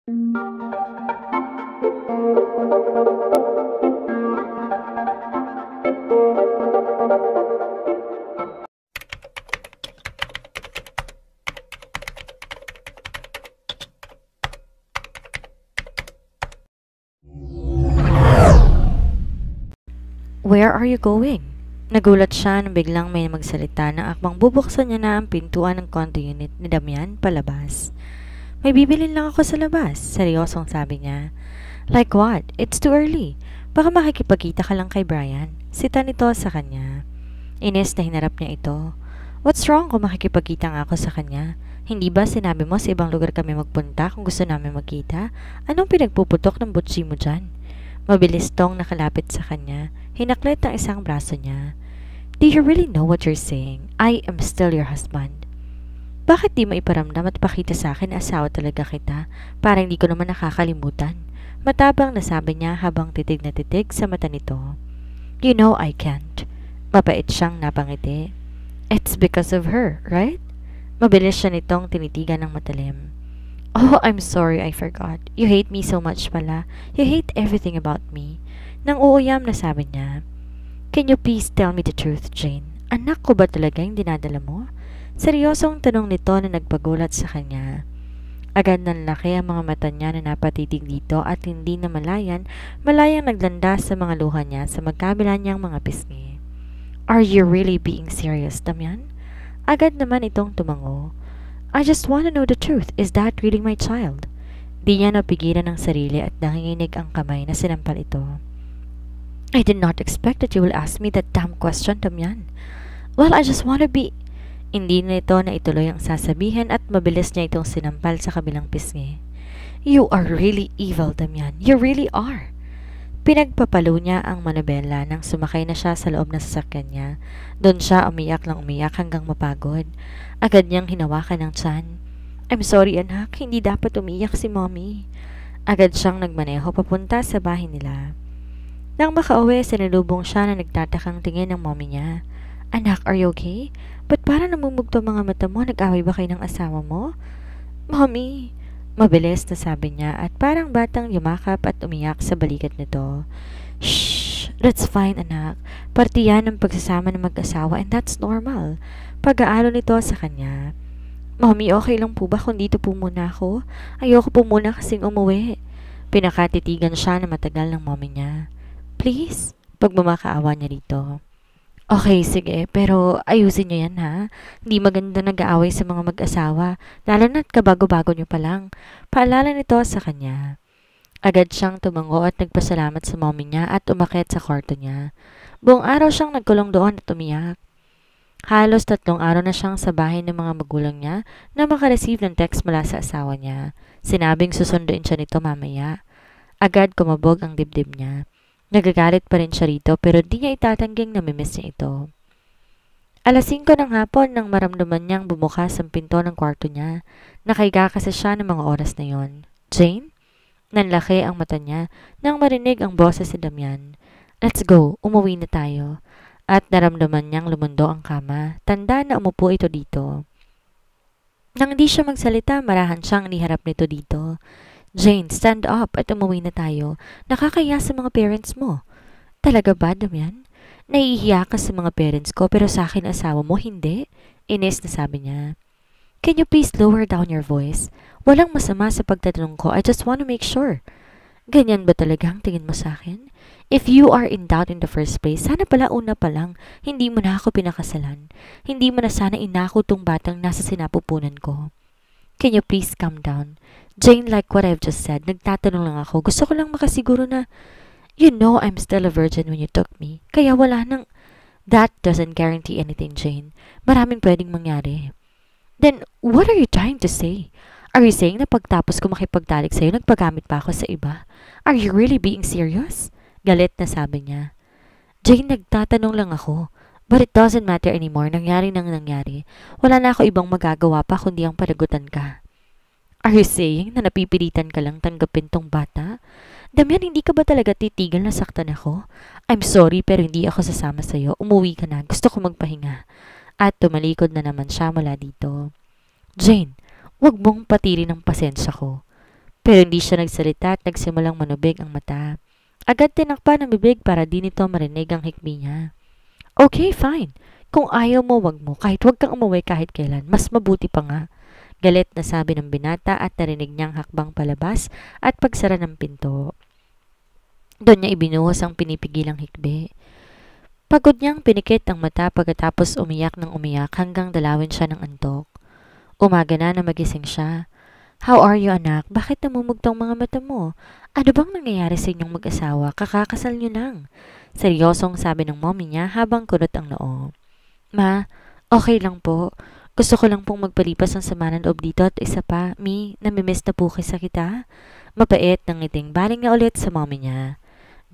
Where are you going? Nagulat siya nang biglang may magsalita na akbang bubuksan niya na ang pintuan ng condo unit ni Damian palabas. May bibilin lang ako sa labas, seryosong sabi niya. Like what? It's too early. Baka makikipagkita ka lang kay Brian. Sita nito sa kanya. Inis na hinarap niya ito. What's wrong kung makikipagkita nga ako sa kanya? Hindi ba sinabi mo sa ibang lugar kami magpunta kung gusto namin magkita? Anong pinagpuputok ng butsi mo dyan? Mabilis tong nakalapit sa kanya. Hinaklit ang isang braso niya. Do you really know what you're saying? I am still your husband. Bakit di mo iparamdam at pakita sa akin na asawa talaga kita para hindi ko naman nakakalimutan? Matabang na sabi niya habang titig na titig sa mata nito. You know I can't. Mapait siyang napangiti. It's because of her, right? Mabilis siya nitong tinitigan ng matalim. Oh, I'm sorry, I forgot. You hate me so much pala. You hate everything about me. Nang uuyam na sabi niya, Can you please tell me the truth, Jane? Anak ko ba talaga yung dinadala mo? Seryosong tanong nito na nagpagulat sa kanya. Agad nanlaki ang mga mata niya na napatitig dito at hindi na malayang naglandas sa mga luha niya sa magkabila niyang mga pisngi. Are you really being serious, Damian? Agad naman itong tumango. I just want to know the truth. Is that really my child? Di niya napigilan ng sarili at nanginginig ang kamay na sinampal ito. I did not expect that you will ask me that damn question, Damian. Well, I just want to be... Hindi na ito na ituloy ang sasabihin at mabilis niya itong sinampal sa kabilang pisngi. You are really evil, Damian. You really are. Pinagpapalo niya ang manabela nang sumakay na siya sa loob ng sasakyan niya. Doon siya umiyak lang umiyak hanggang mapagod. Agad niyang hinawakan ng tiyan. I'm sorry anak, hindi dapat umiyak si mommy. Agad siyang nagmaneho papunta sa bahay nila. Nang makauwi, sinalubong siya na nagtatakang tingin ng mommy niya. Anak, are you okay? Ba't parang namumugto mga mata mo? Nag-away ba kayo ng asawa mo? Mommy! Mabilis na sabi niya at parang batang yumakap at umiyak sa balikat nito. Shh! That's fine, anak. Parte yan ng pagsasama ng mag-asawa and that's normal. Pag-aalo nito sa kanya. Mommy, okay lang po ba kung dito po muna ako? Ayoko po muna kasing umuwi. Pinakatitigan siya na matagal ng mommy niya. Please? Pagmamakaawa niya dito. Okay, sige, pero ayusin niyo yan ha. Hindi maganda nag-aaway sa mga mag-asawa, lalo na't kabago-bago niyo pa lang. Paalala nito sa kanya. Agad siyang tumango at nagpasalamat sa mommy niya at umakyat sa kwarto niya. Buong araw siyang nagkulong doon at umiyak. Halos 3 araw na siyang sa bahay ng mga magulang niya na makareceive ng text mula sa asawa niya. Sinabing susunduin siya nito mamaya. Agad kumabog ang dibdib niya. Nagagalit pa rin siya rito pero di niya itatangging namimiss niya ito. Alas 5 ng hapon nang maramdaman niyang bumukas ang pinto ng kwarto niya. Nakahiga kasi siya ng mga oras na yon. Jane? Nanlaki ang mata niya nang marinig ang boses si Damian. Let's go, umuwi na tayo. At naramdaman niyang lumundo ang kama. Tanda na umupo ito dito. Nang di siya magsalita, marahan siyang iniharap nito dito. Jane, stand up at umuwi na tayo. Nakakaya sa mga parents mo. Talaga ba, Damian? Naiihiya ka sa mga parents ko pero sa akin asawa mo, hindi? Inis na sabi niya. Can you please lower down your voice? Walang masama sa pagtatanong ko. I just want to make sure. Ganyan ba talaga ang tingin mo sa akin? If you are in doubt in the first place, sana pala una pa lang, hindi mo na ako pinakasalan. Hindi mo na sana inako tong batang nasa sinapupunan ko. Can you please calm down? Jane, like what I've just said, nagtatanong lang ako. Gusto ko lang makasiguro na, you know I'm still a virgin when you took me. Kaya wala nang, that doesn't guarantee anything, Jane. Maraming pwedeng mangyari. Then, what are you trying to say? Are you saying na pagtapos ko makipagtalik sa'yo, nagpagamit pa ako sa iba? Are you really being serious? Galit na sabi niya. Jane, nagtatanong lang ako. But it doesn't matter anymore. Nangyari nang nangyari. Wala na ako ibang magagawa pa kundi ang palagutan ka. Are you saying na napipilitan ka lang tanggapin tong bata? Damian, hindi ka ba talaga titigil na saktan ako? I'm sorry pero hindi ako sasama sa'yo. Umuwi ka na. Gusto ko magpahinga. At tumalikod na naman siya mula dito. Jane, wag mong patirin ang pasensya ko. Pero hindi siya nagsalita at nagsimulang manubig ang mata. Agad tinakpan ang bibig para di nito marinig ang hikbi niya. Okay, fine. Kung ayaw mo, wag mo. Kahit wag kang umuwi kahit kailan. Mas mabuti pa nga. Galit na sabi ng binata at narinig niyang hakbang palabas at pagsara ng pinto. Doon niya ibinuhos ang pinipigilang hikbi. Pagod niyang pinikit ang mata pagkatapos umiyak ng umiyak hanggang dalawin siya ng antok. Umaga na magising siya. How are you, anak? Bakit namumugtong mga mata mo? Ano bang nangyayari sa inyong mag-asawa? Kakakasal niyo lang. Seryosong sabi ng mommy niya habang kunot ang noo. Ma, okay lang po. Gusto ko lang pong magpalipas ng sama ng loob dito at isa pa, namimiss na po sa kita. Mapait ng ngiting baling na ulit sa mommy niya.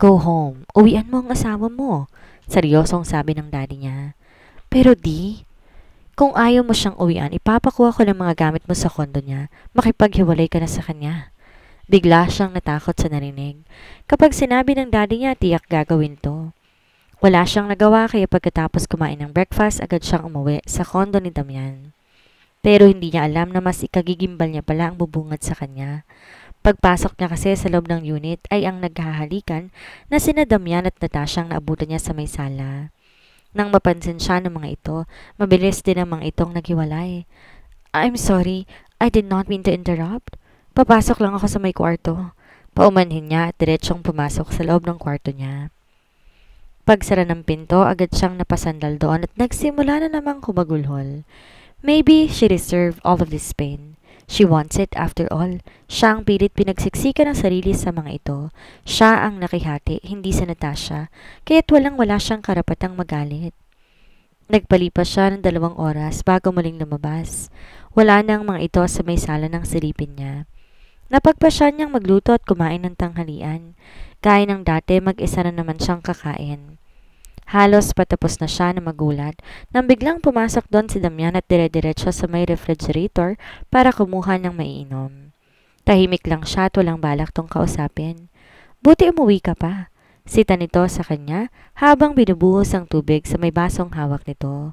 Go home. Uwian mo ang asawa mo. Seryosong sabi ng daddy niya. Pero kung ayaw mo siyang uwian, ipapakuha ko ng mga gamit mo sa kondo niya. Makipaghiwalay ka na sa kanya. Bigla siyang natakot sa narinig. Kapag sinabi ng daddy niya, tiyak gagawin to. Wala siyang nagawa kaya pagkatapos kumain ng breakfast, agad siyang umuwi sa kondo ni Damian. Pero hindi niya alam na mas ikagigimbal niya pala ang bubungad sa kanya. Pagpasok niya kasi sa loob ng unit ay ang naghahalikan na sina Damian at Natasha ang naabutan niya sa may sala. Nang mapansin siya ng mga ito, mabilis din ang mga itong naghiwalay. I'm sorry, I did not mean to interrupt. Papasok lang ako sa may kwarto. Paumanhin niya at diretsong pumasok sa loob ng kwarto niya. Pagsara ng pinto, agad siyang napasandal doon at nagsimula na namang kumagulhol. Maybe she deserved all of this pain. She wants it after all. Siya ang pilit pinagsiksikan ng sarili sa mga ito. Siya ang nakihati, hindi si Natasha, kaya't walang-wala siyang karapatang magalit. Nagpalipas siya ng 2 oras bago muling lumabas. Wala nang mga ito sa may sala ng silipin niya. Napagpasya niyang magluto at kumain ng tanghalian. Gaya ng dati, mag-isa na naman siyang kakain. Halos patapos na siya na magulat nang biglang pumasok doon si Damian at dire-diretso sa may refrigerator para kumuha ng maiinom. Tahimik lang siya at walang balak tong kausapin. Buti umuwi ka pa. Sita nito sa kanya habang binubuhos ang tubig sa may basong hawak nito.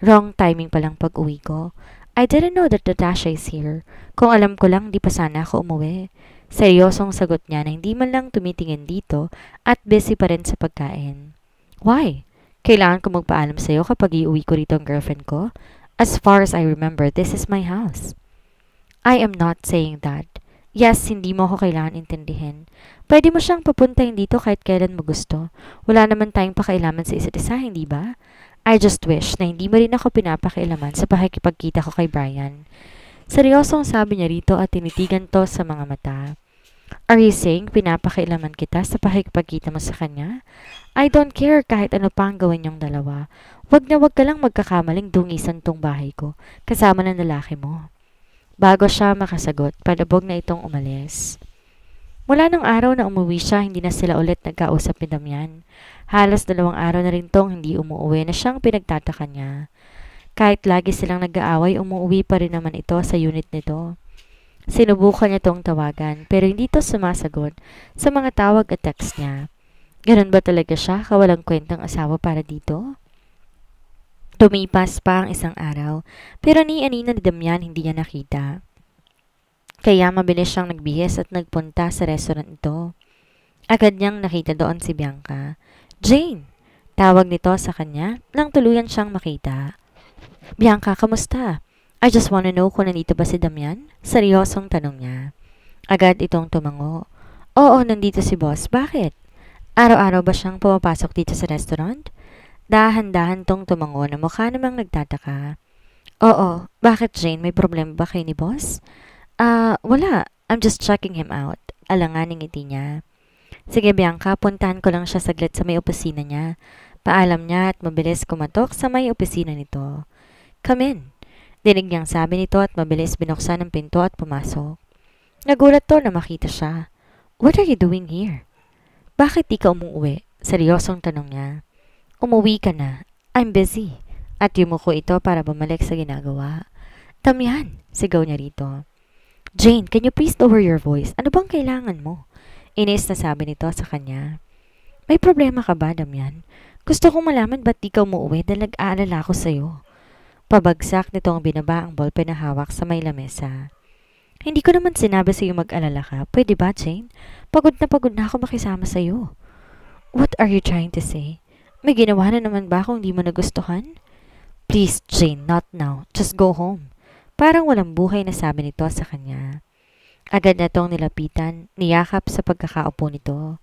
Wrong timing palang pag-uwi ko. I didn't know that Natasha is here. Kung alam ko lang, di pa sana ako umuwi. Seryosong sagot niya na hindi man lang tumitingin dito at busy pa rin sa pagkain. Why? Kailangan ko magpaalam sa'yo kapag iuwi ko rito ang girlfriend ko? As far as I remember, this is my house. I am not saying that. Yes, hindi mo ako kailangan intindihin. Pwede mo siyang papuntahin dito kahit kailan mo gusto. Wala naman tayong pakailaman sa isa't isa, hindi ba? I just wish na hindi mo rin ako pinapakialaman sa pakikipagkita ko kay Brian. Seryosong sabi niya rito at tinitigan to sa mga mata. Are you saying pinapakialaman kita sa pakikipagkita mo sa kanya? I don't care kahit ano pa ang gawin niyong dalawa. Wag na wag ka lang magkakamaling dungisan tong bahay ko, kasama ng lalaki mo. Bago siya makasagot, palabog na itong umalis. Mula ng araw na umuwi siya, hindi na sila ulit nagkausap ni Damian. Halos 2 araw na rin tong hindi umuwi na siyang pinagtataka niya. Kahit lagi silang nag-aaway, umuwi pa rin naman ito sa unit nito. Sinubukan niya tong tawagan pero hindi to sumasagot sa mga tawag at text niya. Ganun ba talaga siya, kawalang kwentang asawa para dito? Tumipas pa ang 1 araw, pero ni Anina ni Damian hindi niya nakita. Kaya mabilis siyang nagbihis at nagpunta sa restaurant ito. Agad niyang nakita doon si Bianca. Jane! Tawag nito sa kanya nang tuluyan siyang makita. Bianca, kamusta? I just wanna know kung nandito ba si Damian? Seryosong tanong niya. Agad itong tumango. Oo, nandito si boss. Bakit? Araw-araw ba siyang pumapasok dito sa restaurant? Dahan-dahan tong tumango na mukha namang nagtataka. Oo, bakit Jane? May problema ba kayo ni boss? Wala. I'm just checking him out. Alanganing ngiti niya. Sige Bianca, puntahan ko lang siya saglit sa may opisina niya. Paalam niya at mabilis kumatok sa may opisina nito. Come in. Dinig niyang sabi nito at mabilis binuksan ang pinto at pumasok. Nagulat to na makita siya. What are you doing here? Bakit di ka umuwi? Seryosong tanong niya. Umuwi ka na. I'm busy. At yumuko ito para bumalik sa ginagawa. Damian, sigaw niya rito. Jane, can you please lower your voice? Ano bang kailangan mo? Inis na sabi nito sa kanya. May problema ka ba, Damian? Gusto kong malaman ba't di ka umuwi dahil nag-aalala ako sa'yo. Pabagsak nitong binaba ang ballpen na hawak sa may lamesa. Hindi ko naman sinabi sa'yo mag-alala ka. Pwede ba, Jane? Pagod na ako makisama sa'yo. What are you trying to say? May ginawa na naman ba kung di mo nagustuhan? Please, Jane, not now. Just go home. Parang walang buhay na sabi nito sa kanya. Agad na tong nilapitan, niyakap sa pagkakaupo nito.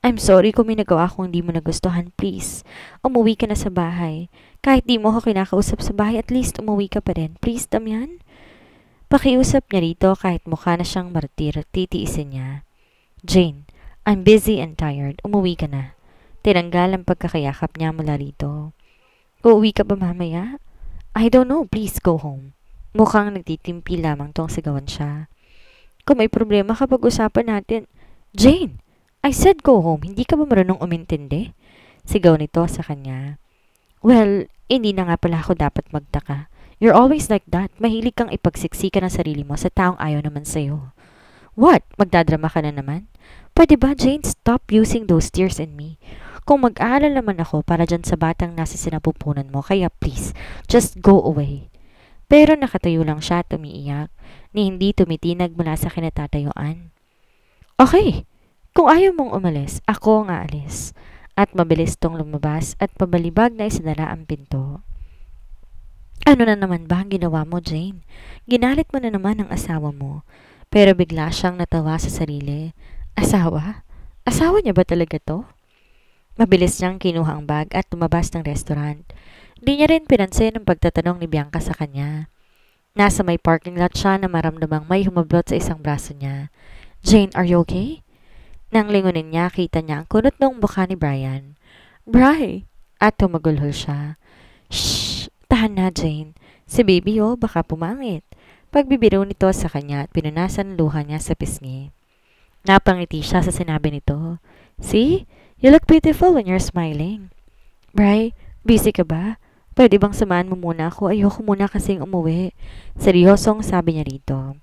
I'm sorry kung may nagawa kung hindi mo nagustuhan, please. Umuwi ka na sa bahay. Kahit di mo ako kinakausap sa bahay, at least umuwi ka pa rin. Please, Damian? Pakiusap niya rito kahit mukha na siyang martir, titiisin niya. Jane, I'm busy and tired. Umuwi ka na. Tinanggal ang pagkakayakap niya mula rito. Uuwi ka ba mamaya? I don't know, please go home. Mukhang nagtitimpi lamang tong sigawan siya. Kung may problema kapag usapan natin. Jane! I said go home, hindi ka ba marunong umintindi? Sigaw nito sa kanya. Well, hindi na nga pala ako dapat magtaka. You're always like that. Mahilig kang ipagsiksikan ng sarili mo sa taong ayaw naman sa'yo. What? Magdadrama ka na naman? Pwede ba, Jane, stop using those tears in me? Kung mag-aalala naman ako para dyan sa batang nasa sinapupunan mo, kaya please, just go away. Pero nakatayo lang siya at umiiyak, ni hindi tumitinag mula sa kinatatayuan. Okay, kung ayaw mong umalis, ako ang aalis. At mabilis tong lumabas at pabalibag na isinara ang pinto. Ano na naman ba ang ginawa mo, Jane? Ginalit mo na naman ang asawa mo. Pero bigla siyang natawa sa sarili. Asawa? Asawa niya ba talaga to? Mabilis niyang kinuha ang bag at lumabas ng restaurant. Di niya rin pinansin ang pagtatanong ni Bianca sa kanya. Nasa may parking lot siya na maramdamang may humablot sa isang braso niya. Jane, are you okay? Nang lingunin niya, kita niya ang kunot ng mukha ni Brian. Bri! At tumagulhol siya. Shh! Tahan na, Jane. Si baby baka pumangit. Pagbibiro nito sa kanya at pinunasan ang luha niya sa pisngi. Napangiti siya sa sinabi nito. See? You look beautiful when you're smiling. Bri, busy ka ba? Pwede bang samahan mo muna ako? Ayoko muna kasing umuwi. Seryosong sabi niya rito.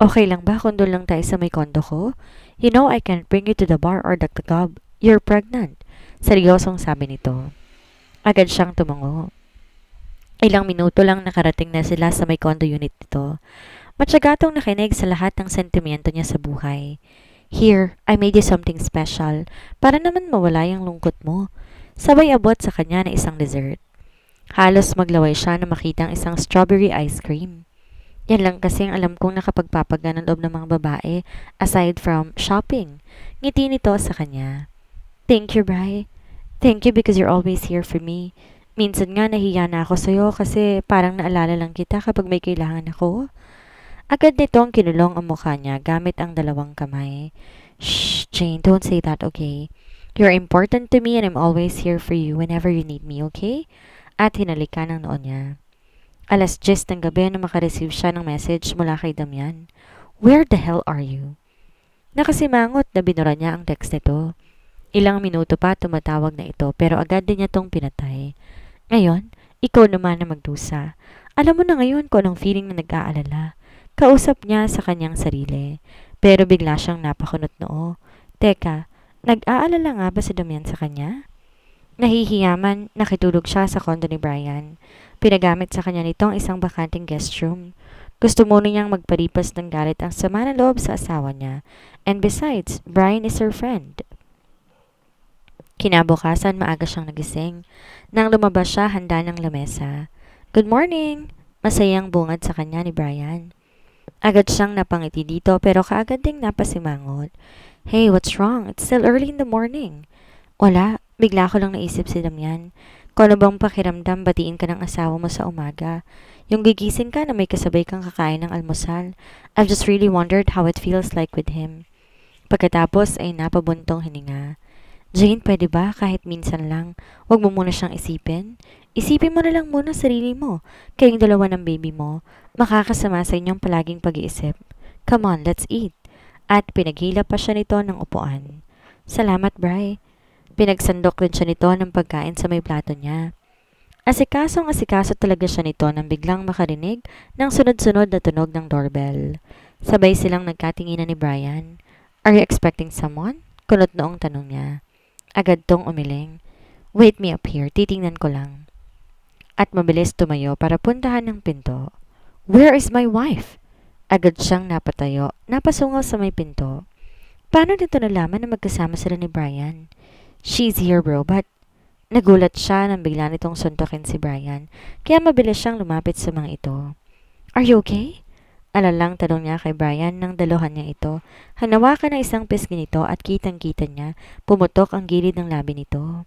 Okay lang ba kung doon lang tayo sa may kondo ko? You know I can't bring you to the bar or the club. You're pregnant. Seryosong sabi nito. Agad siyang tumango. Ilang minuto lang nakarating na sila sa may condo unit nito. Matyagatong nakinig sa lahat ng sentimiento niya sa buhay. Here, I made you something special para naman mawala yung lungkot mo. Sabay abot sa kanya na isang dessert. Halos maglaway siya na makita ang isang strawberry ice cream. Yan lang kasi ang alam kong nakapagpapaga ng loob ng mga babae aside from shopping. Ngiti nito sa kanya. Thank you, Bri. Thank you because you're always here for me. Minsan nga nahiya na ako sa'yo kasi parang naalala lang kita kapag may kailangan ako. Agad nitong kinulong ang mukha niya gamit ang dalawang kamay. Shh, Jane, don't say that, okay? You're important to me and I'm always here for you whenever you need me, okay? At hinalikan ng noon niya. 10:00 ng gabi na makareceive siya ng message mula kay Damian. Where the hell are you? Nakasimangot na binura niya ang text nito. Ilang minuto pa tumatawag na ito pero agad din niya tong pinatay. Ngayon, ikaw naman na magdusa. Alam mo na ngayon kung anong feeling na nag-aalala. Kausap niya sa kanyang sarili. Pero bigla siyang napakunot noo. Teka, nag-aalala nga ba si Damian sa kanya? Nahihiyaman, nakitulog siya sa kondo ni Brian. Pinagamit sa kanya nitong isang bakanting guest room. Gusto muna niyang magparipas ng galit ang sama ng loob sa asawa niya. And besides, Brian is her friend. Kinabukasan, maaga siyang nagising. Nang lumabas siya, handa ng lamesa. Good morning! Masayang bungad sa kanya ni Brian. Agad siyang napangiti dito pero kaagad ding napasimangot. Hey, what's wrong? It's still early in the morning. Wala, bigla ko lang naisip si Damian. Kung ano bang pakiramdam batiin ka ng asawa mo sa umaga? Yung gigising ka na may kasabay kang kakain ng almusal. I've just really wondered how it feels like with him. Pagkatapos ay napabuntong hininga. Jane, pwede ba kahit minsan lang, wag mo muna siyang isipin? Isipin mo na lang muna sarili mo. Kayong dalawa ng baby mo, makakasama sa inyong palaging pag-iisip. Come on, let's eat. At pinaghila pa siya nito ng upuan. Salamat, Bri. Pinagsandok din siya nito ng pagkain sa may plato niya. Asikaso talaga siya nito nang biglang makarinig ng sunod-sunod na tunog ng doorbell. Sabay silang nagkatinginan ni Brian. Are you expecting someone? Kunot noong tanong niya. Agad tong umiling. Wait me up here, titingnan ko lang. At mabilis tumayo para puntahan ng pinto. Where is my wife? Agad siyang napatayo, napasungaw sa may pinto. Paano nito nalaman na magkasama sila ni Brian? She's here bro, but nagulat siya nang bigla nitong suntukin si Brian, kaya mabilis siyang lumapit sa mga ito. Are you okay? Alalang tanong niya kay Brian nang daluhan niya ito. Hanawakan ng isang pisngi nito at kitang-kita niya, pumutok ang gilid ng labi nito.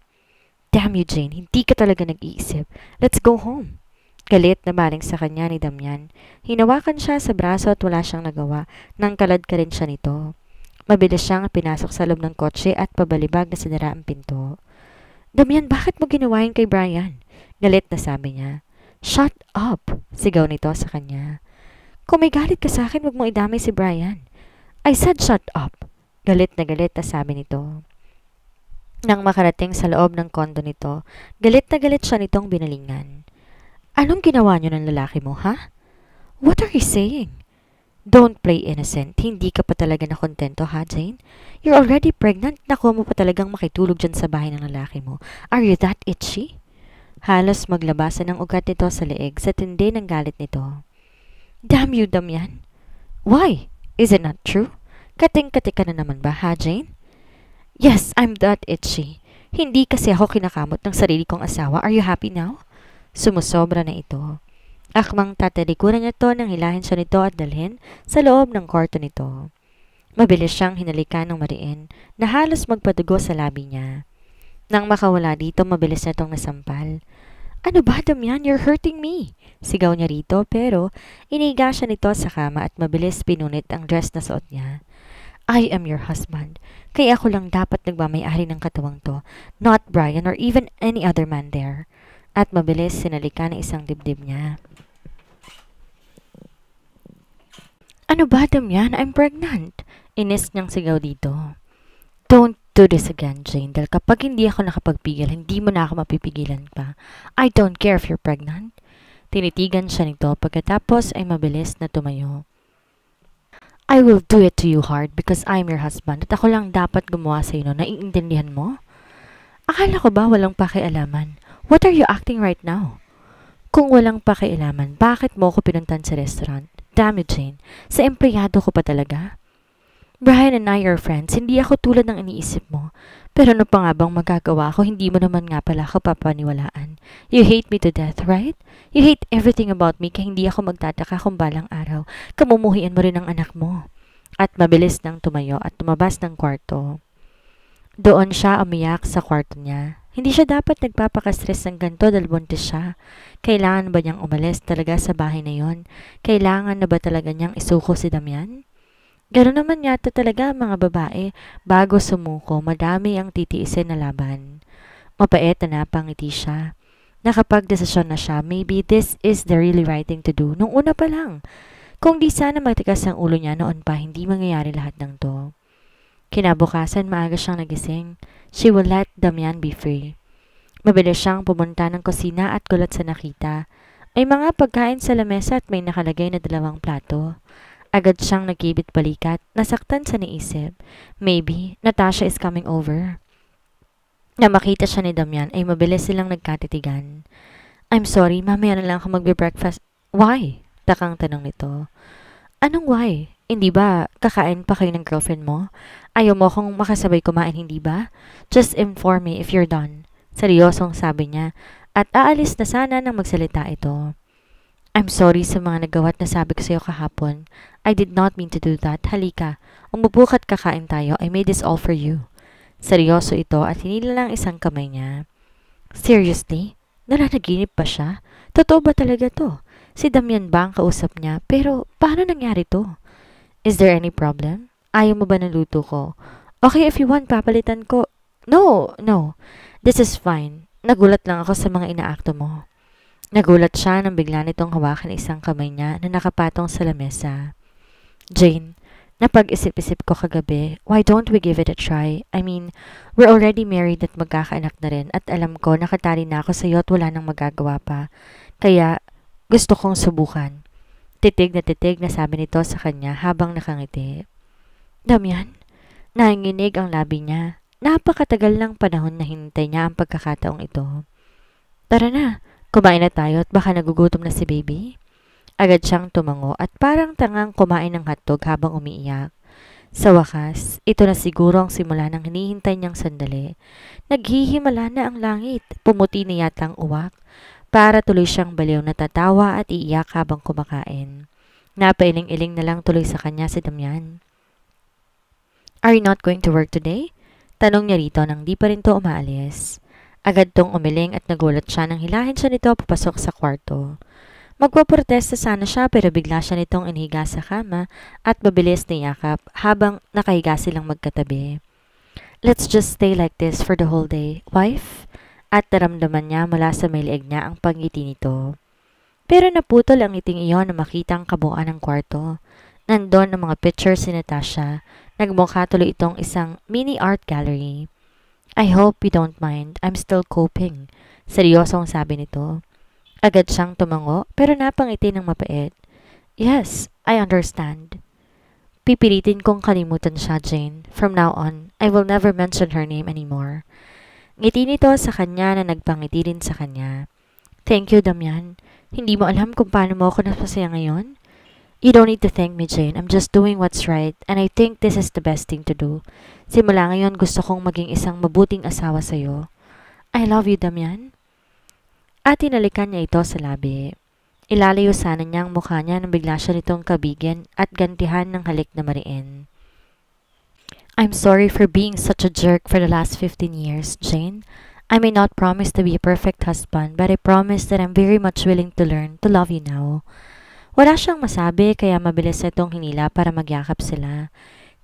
Damn you, Jane, hindi ka talaga nag-iisip. Let's go home. Galit na baling sa kanya ni Damian. Hinawakan siya sa braso at wala siyang nagawa nang kalad ka rin siya nito. Mabilis siyang pinasok sa loob ng kotse at pabalibag na sinara ang pinto. Damian, bakit mo ginawa yun kay Brian? Galit na sabi niya. Shut up! Sigaw nito sa kanya. Kung may galit ka sa akin, wag mo idamay si Brian. I said shut up! Galit na sabi nito. Nang makarating sa loob ng kondo nito, galit na galit siya nitong binalingan. Anong ginawa niyo ng lalaki mo, ha? What are you saying? Don't play innocent. Hindi ka pa talaga nakontento, ha, Jane? You're already pregnant. Nakuha mo pa talagang makitulog dyan sa bahay ng lalaki mo. Are you that itchy? Halos maglabasan ng ugat nito sa leeg sa tindi ng galit nito. Damn you, Damian. Why? Is it not true? Kating-kati ka na naman ba, ha, Jane? Yes, I'm that itchy. Hindi kasi ako kinakamot ng sarili kong asawa. Are you happy now? Sumusobra na ito. Akmang tatalikuran niya to nang hilahin siya nito at dalhin sa loob ng kwarto nito. Mabilis siyang hinalikan ng mariin na halos magpadugo sa labi niya. Nang makawala dito, mabilis na itong nasampal. Ano ba, Damian? You're hurting me! Sigaw niya rito pero iniga siya nito sa kama at mabilis pinunit ang dress na suot niya. I am your husband. Kaya ako lang dapat nagmamayari ng katawang to, not Brian or even any other man there. At mabilis sinalikan ng isang dibdib niya. Ano ba, Damian? I'm pregnant. Inis niyang sigaw dito. Don't do this again, Jane. Dahil kapag hindi ako nakapagpigil, hindi mo na ako mapipigilan pa. I don't care if you're pregnant. Tinitigan siya nito pagkatapos ay mabilis na tumayo. I will do it to you hard because I'm your husband at ako lang dapat gumawa sa iyo. Naiintindihan mo? Akala ko ba walang pakialaman? What are you acting right now? Kung walang pakialaman, bakit mo ko pinuntan sa restaurant? Damn it, Jane. Sa empleyado ko pa talaga? Brian and I are friends. Hindi ako tulad ng iniisip mo. Pero ano pa nga bang magagawa ko? Hindi mo naman nga pala ako papaniwalaan. You hate me to death, right? You hate everything about me kaya hindi ako magtataka kung balang araw kamumuhian mo rin ang anak mo. At mabilis nang tumayo at tumabas ng kwarto. Doon siya umiyak sa kwarto niya. Hindi siya dapat nagpapakastress ng ganito dahil buntis siya. Kailangan ba niyang umalis talaga sa bahay na yon? Kailangan na ba talaga niyang isuko si Damian? Gano'n naman yata talaga mga babae. Bago sumuko, madami ang titiisin na laban. Mapait na napangiti siya. Nakapagdesisyon na siya, maybe this is the really right thing to do. Nung una pa lang. Kung di sana matigas ang ulo niya noon pa, hindi mangyayari lahat ng to. Kinabukasan, maaga siyang nagising. She will let Damian be free. Mabilis siyang pumunta ng kusina at gulat sa nakita. May mga pagkain sa lamesa at may nakalagay na 2 plato. Agad siyang nagkibit balikat, nasaktan sa naisip. Maybe, Natasha is coming over. Na makita siya ni Damian ay mabilis silang nagkatitigan. I'm sorry, mamaya na lang ako magbe-breakfast. Why? Takang tanong nito. Anong why? Hindi ba kakain pa kayo ng girlfriend mo? Ayaw mo akong makasabay kumain, hindi ba? Just inform me if you're done. Seryosong sabi niya at aalis na sana nang magsalita ito. I'm sorry sa mga nagawat na sabi ko sa'yo kahapon. I did not mean to do that. Halika, umupo ka't kakain tayo. I made this all for you. Seryoso ito at hinila lang isang kamay niya. Seriously? Nalanaginip ba siya? Totoo ba talaga to? Si Damian ba ang kausap niya? Pero paano nangyari to? Is there any problem? Ayaw mo ba ng luto ko? Okay, if you want, papalitan ko. No. This is fine. Nagulat lang ako sa mga inaakto mo. Nagulat siya nang bigla nitong hawakan isang kamay niya na nakapatong sa lamesa. Jane, napag-isip-isip ko kagabi, why don't we give it a try? I mean, we're already married at magkakaanak na rin at alam ko nakatali na ako sa'yo at wala nang magagawa pa. Kaya, gusto kong subukan. Titig na sabi nito sa kanya habang nakangiti. Damian, nanginginig ang labi niya. Napakatagal ng panahon na hintay niya ang pagkakataong ito. Tara na, kumain na tayo at baka nagugutom na si baby. Agad siyang tumango at parang tangang kumain ng hotdog habang umiiyak. Sa wakas, ito na siguro ang simula ng hinihintay niyang sandali. Naghihimala na ang langit, pumuti na yata ang uwak, para tuloy siyang baliw na tatawa at iiyak habang kumakain. Napailing-iling na lang tuloy sa kanya si Damian. "Are you not going to work today?" Tanong niya rito nang di pa rin to umaalis. Agad tong umiling at nagulat siya nang hilahin siya nito papasok sa kwarto. Magpaprotesta sana siya pero bigla siya nitong inihiga sa kama at mabilis na yakap habang nakahiga silang magkatabi. "Let's just stay like this for the whole day, wife?" At naramdaman niya mula sa may leeg niya ang pangiti nito. Pero naputol ang ngiting iyon na makita ang kabuuan ng kwarto. Nandun ang mga pictures ni Natasha. Nagmukha tuloy itong isang mini art gallery. "I hope you don't mind. I'm still coping." Seryosong sabi nito. Agad siyang tumango pero napangiti ng mapait. "Yes, I understand." Pipilitin kong kalimutan siya, Jane. From now on, I will never mention her name anymore. Ngiti nito sa kanya na nagpangiti rin sa kanya. "Thank you, Damian. Hindi mo alam kung paano mo ako napasaya ngayon? You don't need to thank me, Jane. I'm just doing what's right and I think this is the best thing to do. Simula ngayon gusto kong maging isang mabuting asawa sa'yo. I love you, Damian." At tinalikan niya ito sa labi. Ilalayo sana niya ang mukha niya nang bigla siya nitong kabigyan at gantihan ng halik na mariin. "I'm sorry for being such a jerk for the last 15 years, Jane. I may not promise to be a perfect husband, but I promise that I'm very much willing to learn to love you now." Wala siyang masabi kaya mabilis itong hinila para magyakap sila.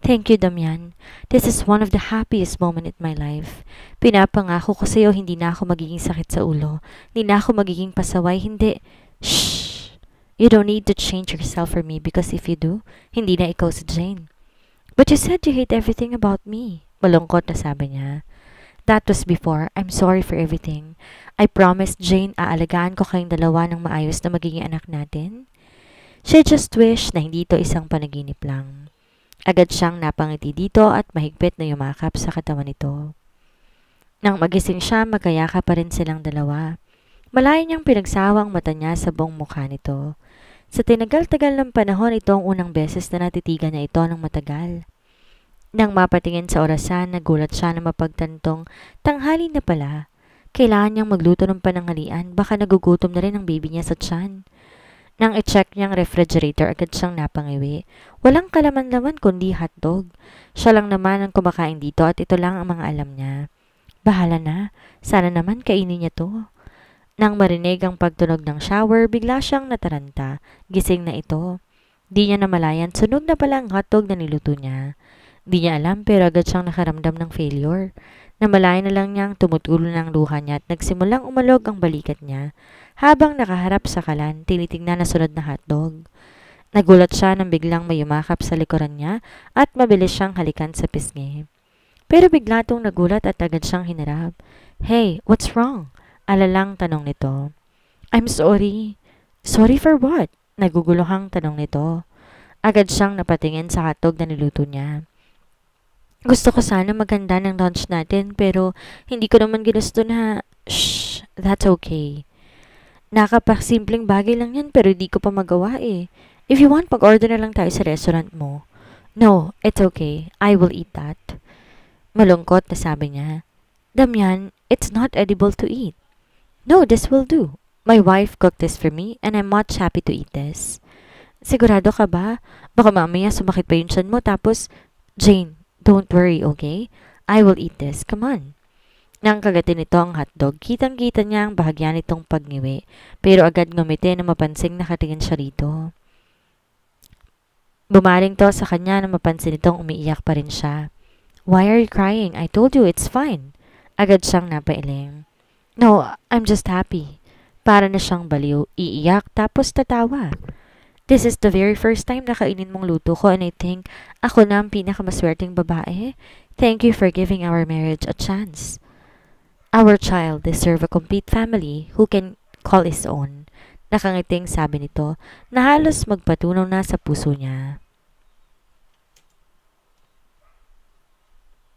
"Thank you, Damian. This is one of the happiest moment in my life. Pinapangako ko sa'yo hindi na ako magiging sakit sa ulo. Hindi na ako magiging pasaway. Hindi. Shh! You don't need to change yourself for me because if you do, hindi na ikaw si Jane." "But you said you hate everything about me." Malungkot na sabi niya. "That was before. I'm sorry for everything. I promise, Jane, aalagaan ko kayong dalawa ng maayos na magiging anak natin." She just wished na hindi ito isang panaginip lang. Agad siyang napangiti dito at mahigpit na yumakap sa katawan nito. Nang magising siya, magkayakap pa rin silang dalawa. Malayo niyang pinagsawa ang mata niya sa buong mukha nito. Sa tinagal-tagal ng panahon, ito ang unang beses na natitigan niya ito ng matagal. Nang mapatingin sa orasan, nagulat siya na mapagtantong tanghali na pala. Kailangan niyang magluto ng pananghalian, baka nagugutom na rin ang baby niya sa tiyan. Nang i-check niyang refrigerator, agad siyang napangiwi. Walang kalaman-laman kundi hotdog. Siya lang naman ang kumakain dito at ito lang ang mga alam niya. Bahala na, sana naman kainin niya to. Nang marinig ang pagtunog ng shower, bigla siyang nataranta. Gising na ito. Di niya namalayan, sunog na pala ang hotdog na niluto niya. Di niya alam pero agad siyang nakaramdam ng failure. Namalayan na lang niyang tumutulo ng luha niya at nagsimulang umalog ang balikat niya. Habang nakaharap sa kalan, tinitingnan na sunod na hotdog. Nagulat siya nang biglang may yumakap sa likuran niya at mabilis siyang halikan sa pisngi. Pero bigla itong nagulat at agad siyang hinarap. "Hey, what's wrong?" Alalang tanong nito. "I'm sorry." "Sorry for what?" Naguguluhang tanong nito. Agad siyang napatingin sa hotdog na niluto niya. "Gusto ko sana maganda ng lunch natin pero hindi ko naman ginusto na..." "Shh, that's okay. Nakapasimpleng bagay lang yan pero di ko pa magawa eh. If you want, mag-order na lang tayo sa restaurant mo." "No, it's okay. I will eat that." Malungkot na sabi niya. "Damian, it's not edible to eat." "No, this will do. My wife cooked this for me and I'm much happy to eat this." "Sigurado ka ba? Baka mamaya sumakit pa yung tiyan mo tapos..." "Jane, don't worry, okay? I will eat this. Come on." Nang kagatin nito ang hotdog, kitang-kita niya ang bahagya nitong pagngiwi, pero agad ngumiti na mapansing nakatingin siya rito. Bumaling to sa kanya na mapansin nitong umiiyak pa rin siya. "Why are you crying? I told you it's fine." Agad siyang napailing. "No, I'm just happy." Para na siyang baliw, iiyak tapos tatawa. "This is the very first time na kainin mong luto ko and I think ako na ang pinakamaswerteng babae. Thank you for giving our marriage a chance. Our child deserve a complete family who can call his own." Nakangiting sabi nito na halos magpatunaw na sa puso niya.